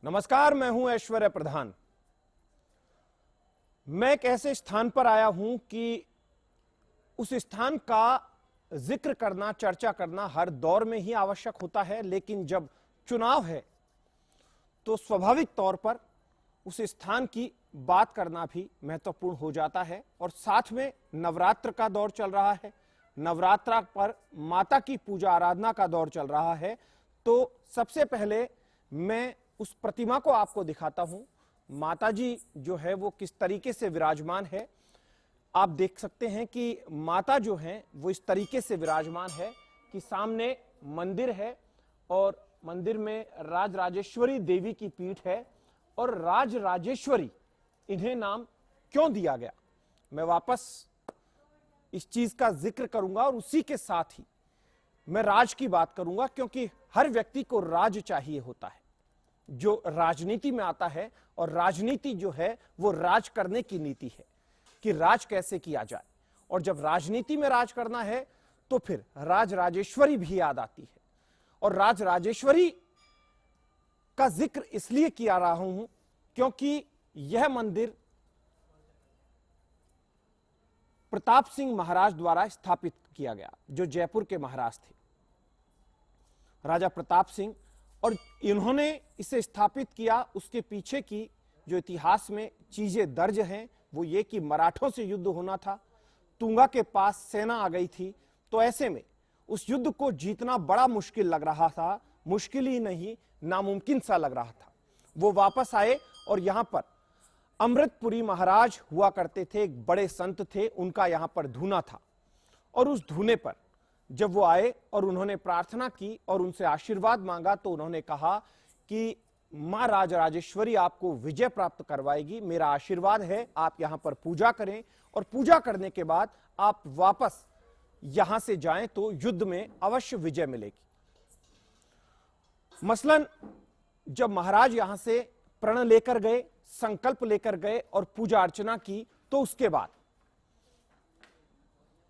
नमस्कार, मैं हूं ऐश्वर्य प्रधान। मैं एक ऐसे स्थान पर आया हूं कि उस स्थान का जिक्र करना, चर्चा करना हर दौर में ही आवश्यक होता है, लेकिन जब चुनाव है तो स्वाभाविक तौर पर उस स्थान की बात करना भी महत्वपूर्ण हो जाता है। और साथ में नवरात्र का दौर चल रहा है, नवरात्र पर माता की पूजा आराधना का दौर चल रहा है। तो सबसे पहले मैं उस प्रतिमा को आपको दिखाता हूं। माता जी जो है वो किस तरीके से विराजमान है, आप देख सकते हैं कि माता जो है वो इस तरीके से विराजमान है कि सामने मंदिर है और मंदिर में राज राजेश्वरी देवी की पीठ है। और राज राजेश्वरी इन्हें नाम क्यों दिया गया, मैं वापस इस चीज का जिक्र करूंगा और उसी के साथ ही मैं राज की बात करूंगा, क्योंकि हर व्यक्ति को राज चाहिए होता है जो राजनीति में आता है। और राजनीति जो है वो राज करने की नीति है कि राज कैसे किया जाए। और जब राजनीति में राज करना है तो फिर राज राजेश्वरी भी याद आती है। और राज राजेश्वरी का जिक्र इसलिए किया रहा हूं क्योंकि यह मंदिर प्रताप सिंह महाराज द्वारा स्थापित किया गया, जो जयपुर के महाराज थे, राजा प्रताप सिंह। और इन्होंने इसे स्थापित किया, उसके पीछे की जो इतिहास में चीजें दर्ज हैं वो ये कि मराठों से युद्ध होना था, तुंगा के पास सेना आ गई थी, तो ऐसे में उस युद्ध को जीतना बड़ा मुश्किल लग रहा था, मुश्किल ही नहीं नामुमकिन सा लग रहा था। वो वापस आए और यहां पर अमृतपुरी महाराज हुआ करते थे, एक बड़े संत थे, उनका यहां पर धूना था। और उस धूने पर जब वो आए और उन्होंने प्रार्थना की और उनसे आशीर्वाद मांगा, तो उन्होंने कहा कि मां राज राजेश्वरी आपको विजय प्राप्त करवाएगी, मेरा आशीर्वाद है, आप यहां पर पूजा करें और पूजा करने के बाद आप वापस यहां से जाएं तो युद्ध में अवश्य विजय मिलेगी। मसलन जब महाराज यहां से प्रण लेकर गए, संकल्प लेकर गए और पूजा अर्चना की, तो उसके बाद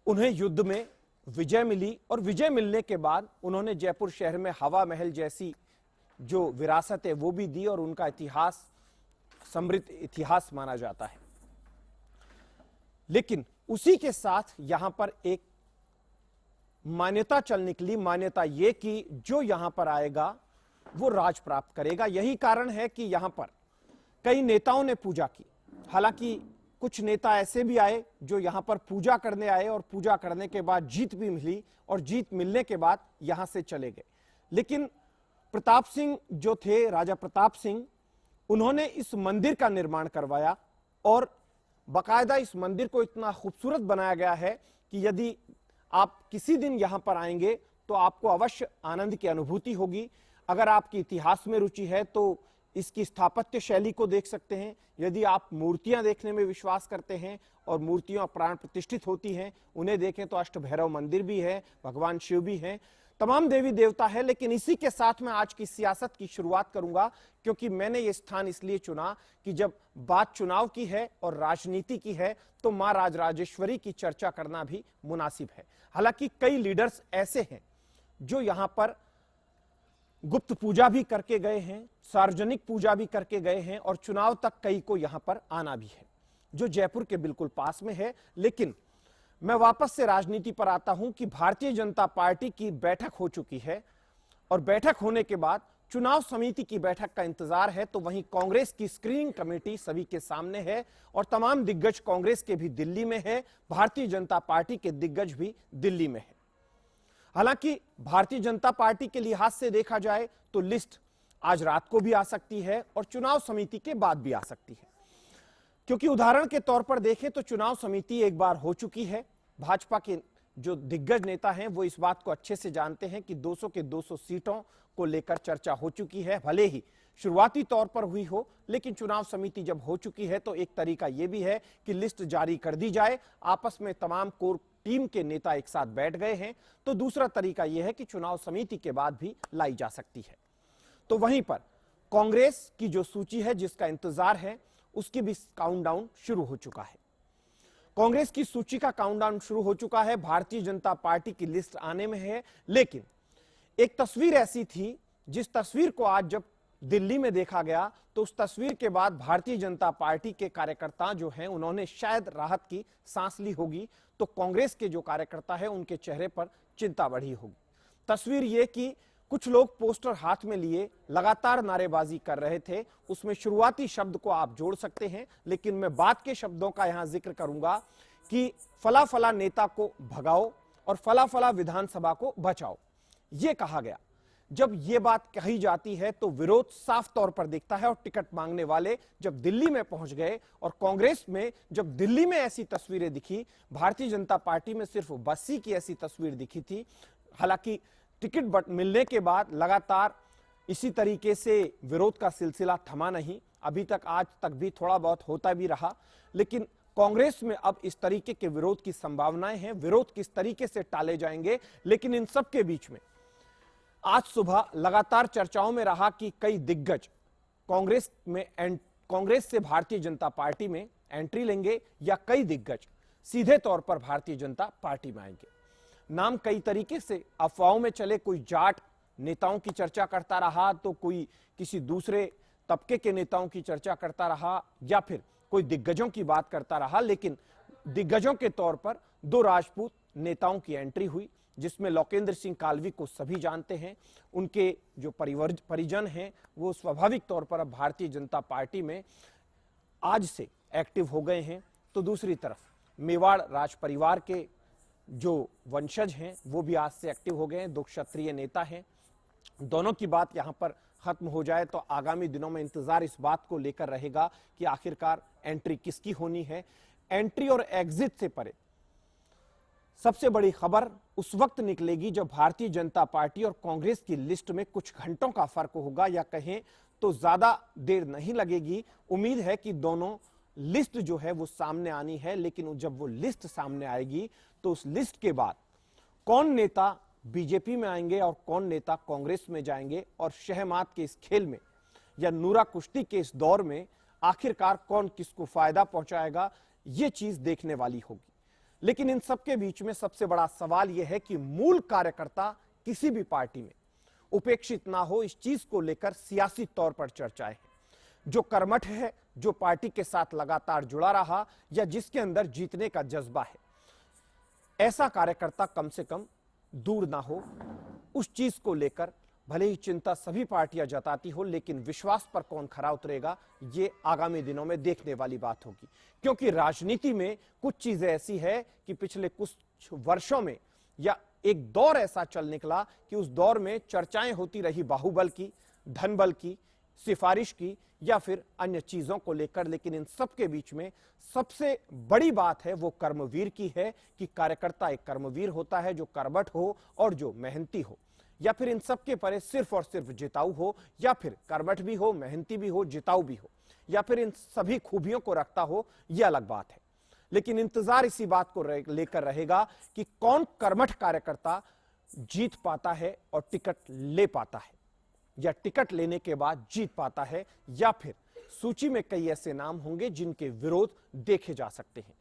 उन्हें युद्ध में विजय मिली। और विजय मिलने के बाद उन्होंने जयपुर शहर में हवा महल जैसी जो विरासत है वो भी दी और उनका इतिहास समृद्ध इतिहास माना जाता है। लेकिन उसी के साथ यहां पर एक मान्यता चल निकली, मान्यता यह कि जो यहां पर आएगा वो राज प्राप्त करेगा। यही कारण है कि यहां पर कई नेताओं ने पूजा की। हालांकि कुछ नेता ऐसे भी आए जो यहां पर पूजा करने आए और पूजा करने के बाद जीत भी मिली और जीत मिलने के बाद यहां से चले गए। लेकिन प्रताप सिंह जो थे, राजा प्रताप सिंह, उन्होंने इस मंदिर का निर्माण करवाया और बाकायदा इस मंदिर को इतना खूबसूरत बनाया गया है कि यदि आप किसी दिन यहां पर आएंगे तो आपको अवश्य आनंद की अनुभूति होगी। अगर आपकी इतिहास में रुचि है तो इसकी स्थापत्य शैली को देख सकते हैं। यदि आप मूर्तियां देखने में विश्वास करते हैं और मूर्तियां प्राण प्रतिष्ठित होती हैं, उन्हें देखें तो अष्टभैरव मंदिर भी है, भगवान शिव भी हैं, तमाम देवी देवता है। लेकिन इसी के साथ मैं आज की सियासत की शुरुआत करूंगा, क्योंकि मैंने ये स्थान इसलिए चुना कि जब बात चुनाव की है और राजनीति की है तो मां राज राजेश्वरी की चर्चा करना भी मुनासिब है। हालांकि कई लीडर्स ऐसे हैं जो यहां पर गुप्त पूजा भी करके गए हैं, सार्वजनिक पूजा भी करके गए हैं और चुनाव तक कई को यहां पर आना भी है, जो जयपुर के बिल्कुल पास में है। लेकिन मैं वापस से राजनीति पर आता हूं कि भारतीय जनता पार्टी की बैठक हो चुकी है और बैठक होने के बाद चुनाव समिति की बैठक का इंतजार है। तो वहीं कांग्रेस की स्क्रीनिंग कमेटी सभी के सामने है और तमाम दिग्गज कांग्रेस के भी दिल्ली में है, भारतीय जनता पार्टी के दिग्गज भी दिल्ली में है। हालांकि भारतीय जनता पार्टी के लिहाज से देखा जाए तो लिस्ट आज रात को भी आ सकती है और चुनाव समिति के बाद भी आ सकती है, क्योंकि उदाहरण के तौर पर देखें तो चुनाव समिति एक बार हो चुकी है। भाजपा के जो दिग्गज नेता हैं वो इस बात को अच्छे से जानते हैं कि 200 के 200 सीटों को लेकर चर्चा हो चुकी है। भले ही शुरुआती तौर पर हुई हो, लेकिन चुनाव समिति जब हो चुकी है तो एक तरीका यह भी है कि लिस्ट जारी कर दी जाए, आपस में तमाम कोर टीम के नेता एक साथ बैठ गए हैं। तो दूसरा तरीका यह है कि चुनाव समिति के बाद भी लाई जा सकती है। तो वहीं पर कांग्रेस की जो सूची है जिसका इंतजार है, उसकी भी काउंटडाउन शुरू हो चुका है। कांग्रेस की सूची का काउंटडाउन शुरू हो चुका है, भारतीय जनता पार्टी की लिस्ट आने में है। लेकिन एक तस्वीर ऐसी थी जिस तस्वीर को आज जब दिल्ली में देखा गया तो उस तस्वीर के बाद भारतीय जनता पार्टी के कार्यकर्ता जो हैं उन्होंने शायद राहत की सांस ली होगी, तो कांग्रेस के जो कार्यकर्ता है उनके चेहरे पर चिंता बढ़ी होगी। तस्वीर ये कि कुछ लोग पोस्टर हाथ में लिए लगातार नारेबाजी कर रहे थे। उसमें शुरुआती शब्द को आप जोड़ सकते हैं, लेकिन मैं बाद के शब्दों का यहां जिक्र करूंगा कि फला फला नेता को भगाओ और फला फला विधानसभा को बचाओ। यह कहा गया। जब यह बात कही जाती है तो विरोध साफ तौर पर दिखता है और टिकट मांगने वाले जब दिल्ली में पहुंच गए और कांग्रेस में जब दिल्ली में ऐसी तस्वीरें दिखी, भारतीय जनता पार्टी में सिर्फ बस्सी की ऐसी तस्वीर दिखी थी। हालांकि टिकट मिलने के बाद लगातार इसी तरीके से विरोध का सिलसिला थमा नहीं, अभी तक आज तक भी थोड़ा बहुत होता भी रहा, लेकिन कांग्रेस में अब इस तरीके के विरोध की संभावनाएं हैं। विरोध किस तरीके से टाले जाएंगे, लेकिन इन सब के बीच में आज सुबह लगातार चर्चाओं में रहा कि कई दिग्गज कांग्रेस से भारतीय जनता पार्टी में एंट्री लेंगे या कई दिग्गज सीधे तौर पर भारतीय जनता पार्टी में आएंगे। नाम कई तरीके से अफवाहों में चले, कोई जाट नेताओं की चर्चा करता रहा तो कोई किसी दूसरे तबके के नेताओं की चर्चा करता रहा या फिर कोई दिग्गजों की बात करता रहा, लेकिन दिग्गजों के तौर पर दो राजपूत नेताओं की एंट्री हुई, जिसमें लोकेंद्र सिंह कालवी को सभी जानते हैं। उनके जो परिजन हैं वो स्वाभाविक तौर पर अब भारतीय जनता पार्टी में आज से एक्टिव हो गए हैं। तो दूसरी तरफ मेवाड़ राज परिवार के जो वंशज हैं वो भी आज से एक्टिव हो गए हैं, दो क्षत्रिय नेता हैं। दोनों की बात यहां पर खत्म हो जाए तो आगामी दिनों में इंतजार इस बात को लेकर रहेगा कि आखिरकार एंट्री किसकी होनी है। एंट्री और एग्जिट से परे सबसे बड़ी खबर उस वक्त निकलेगी जब भारतीय जनता पार्टी और कांग्रेस की लिस्ट में कुछ घंटों का फर्क होगा, या कहें तो ज्यादा देर नहीं लगेगी। उम्मीद है कि दोनों लिस्ट जो है वो सामने आनी है, लेकिन जब वो लिस्ट सामने आएगी तो उस लिस्ट के बाद कौन नेता बीजेपी में आएंगे और कौन नेता कांग्रेस में जाएंगे, और शहमात के इस खेल में या नूरा कुश्ती के इस दौर में आखिरकार कौन किसको फायदा पहुंचाएगा, ये चीज देखने वाली होगी। लेकिन इन सबके बीच में सबसे बड़ा सवाल यह है कि मूल कार्यकर्ता किसी भी पार्टी में उपेक्षित ना हो, इस चीज को लेकर सियासी तौर पर चर्चाएं हैं। जो कर्मठ है, जो पार्टी के साथ लगातार जुड़ा रहा या जिसके अंदर जीतने का जज्बा है, ऐसा कार्यकर्ता कम से कम दूर ना हो। उस चीज को लेकर भले ही चिंता सभी पार्टियां जताती हो, लेकिन विश्वास पर कौन खरा उतरेगा ये आगामी दिनों में देखने वाली बात होगी। क्योंकि राजनीति में कुछ चीजें ऐसी है कि पिछले कुछ वर्षों में या एक दौर ऐसा चल निकला कि उस दौर में चर्चाएं होती रही बाहुबल की, धनबल की, सिफारिश की या फिर अन्य चीजों को लेकर, लेकिन इन सब के बीच में सबसे बड़ी बात है वो कर्मवीर की है कि कार्यकर्ता एक कर्मवीर होता है जो कर्मठ हो और जो मेहनती हो, या फिर इन सब के परे सिर्फ और सिर्फ जिताऊ हो, या फिर कर्मठ भी हो, मेहनती भी हो, जिताऊ भी हो, या फिर इन सभी खूबियों को रखता हो, यह अलग बात है। लेकिन इंतजार इसी बात को लेकर रहेगा कि कौन कर्मठ कार्यकर्ता जीत पाता है और टिकट ले पाता है, या टिकट लेने के बाद जीत पाता है, या फिर सूची में कई ऐसे नाम होंगे जिनके विरोध देखे जा सकते हैं,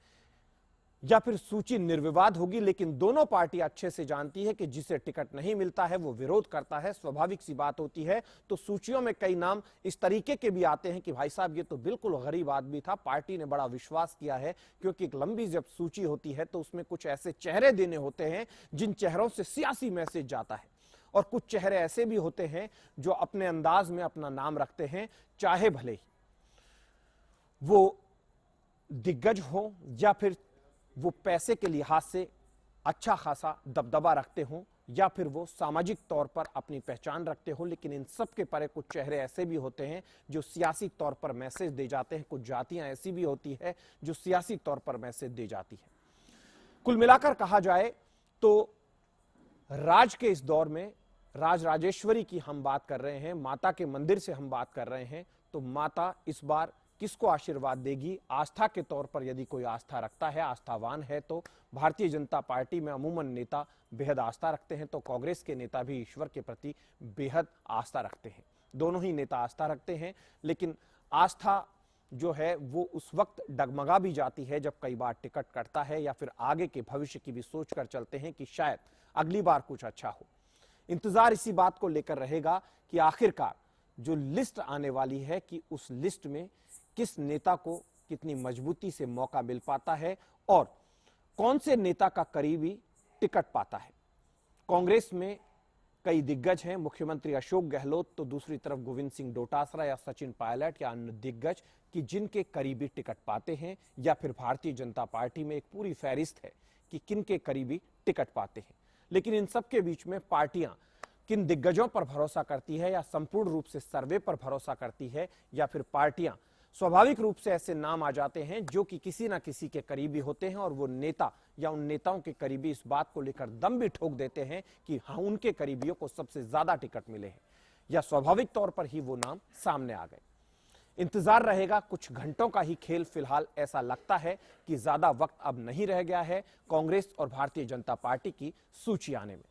या फिर सूची निर्विवाद होगी। लेकिन दोनों पार्टियां अच्छे से जानती है कि जिसे टिकट नहीं मिलता है वो विरोध करता है, स्वाभाविक सी बात होती है। तो सूचियों में कई नाम इस तरीके के भी आते हैं कि भाई साहब ये तो बिल्कुल गरीब आदमी था, पार्टी ने बड़ा विश्वास किया है, क्योंकि एक लंबी जब सूची होती है तो उसमें कुछ ऐसे चेहरे देने होते हैं जिन चेहरों से सियासी मैसेज जाता है, और कुछ चेहरे ऐसे भी होते हैं जो अपने अंदाज में अपना नाम रखते हैं, चाहे भले ही वो दिग्गज हो या फिर वो पैसे के लिहाज से अच्छा खासा दबदबा रखते हों, या फिर वो सामाजिक तौर पर अपनी पहचान रखते हो। लेकिन इन सब के परे कुछ चेहरे ऐसे भी होते हैं जो सियासी तौर पर मैसेज दे जाते हैं, कुछ जातियां ऐसी भी होती है जो सियासी तौर पर मैसेज दे जाती है। कुल मिलाकर कहा जाए तो राज के इस दौर में राज राजेश्वरी की हम बात कर रहे हैं, माता के मंदिर से हम बात कर रहे हैं, तो माता इस बार किसको आशीर्वाद देगी? आस्था के तौर पर यदि कोई आस्था रखता है, आस्थावान है, तो भारतीय जनता पार्टी में अमूमन नेता बेहद आस्था रखते हैं, तो कांग्रेस के नेता भी ईश्वर के प्रति बेहद आस्था रखते हैं। दोनों ही नेता आस्था रखते हैं, लेकिन आस्था जो है वो उस वक्त डगमगा भी जाती है जब कई बार टिकट कटता है, या फिर आगे के भविष्य की भी सोच कर चलते हैं कि शायद अगली बार कुछ अच्छा हो। इंतजार इसी बात को लेकर रहेगा कि आखिरकार जो लिस्ट आने वाली है कि उस लिस्ट में किस नेता को कितनी मजबूती से मौका मिल पाता है और कौन से नेता का करीबी टिकट पाता है। कांग्रेस में कई दिग्गज हैं, मुख्यमंत्री अशोक गहलोत, तो दूसरी तरफ गोविंद सिंह डोटासरा या सचिन पायलट या अन्य दिग्गज कि जिनके करीबी टिकट पाते हैं, या फिर भारतीय जनता पार्टी में एक पूरी फहरिस्त है कि किन के करीबी टिकट पाते हैं। लेकिन इन सब के बीच में पार्टियां किन दिग्गजों पर भरोसा करती है, या संपूर्ण रूप से सर्वे पर भरोसा करती है, या फिर पार्टियां स्वाभाविक रूप से ऐसे नाम आ जाते हैं जो कि किसी ना किसी के करीबी होते हैं और वो नेता या उन नेताओं के करीबी इस बात को लेकर दम भी ठोक देते हैं कि हाँ, उनके करीबियों को सबसे ज्यादा टिकट मिले हैं, या स्वाभाविक तौर पर ही वो नाम सामने आ गए। इंतजार रहेगा, कुछ घंटों का ही खेल फिलहाल ऐसा लगता है कि ज्यादा वक्त अब नहीं रह गया है कांग्रेस और भारतीय जनता पार्टी की सूची आने में।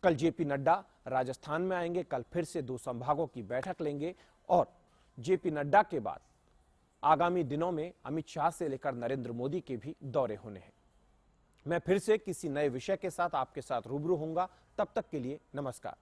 कल जेपी नड्डा राजस्थान में आएंगे, कल फिर से 2 संभागों की बैठक लेंगे और जेपी नड्डा के बाद आगामी दिनों में अमित शाह से लेकर नरेंद्र मोदी के भी दौरे होने हैं। मैं फिर से किसी नए विषय के साथ आपके साथ रूबरू होऊंगा, तब तक के लिए नमस्कार।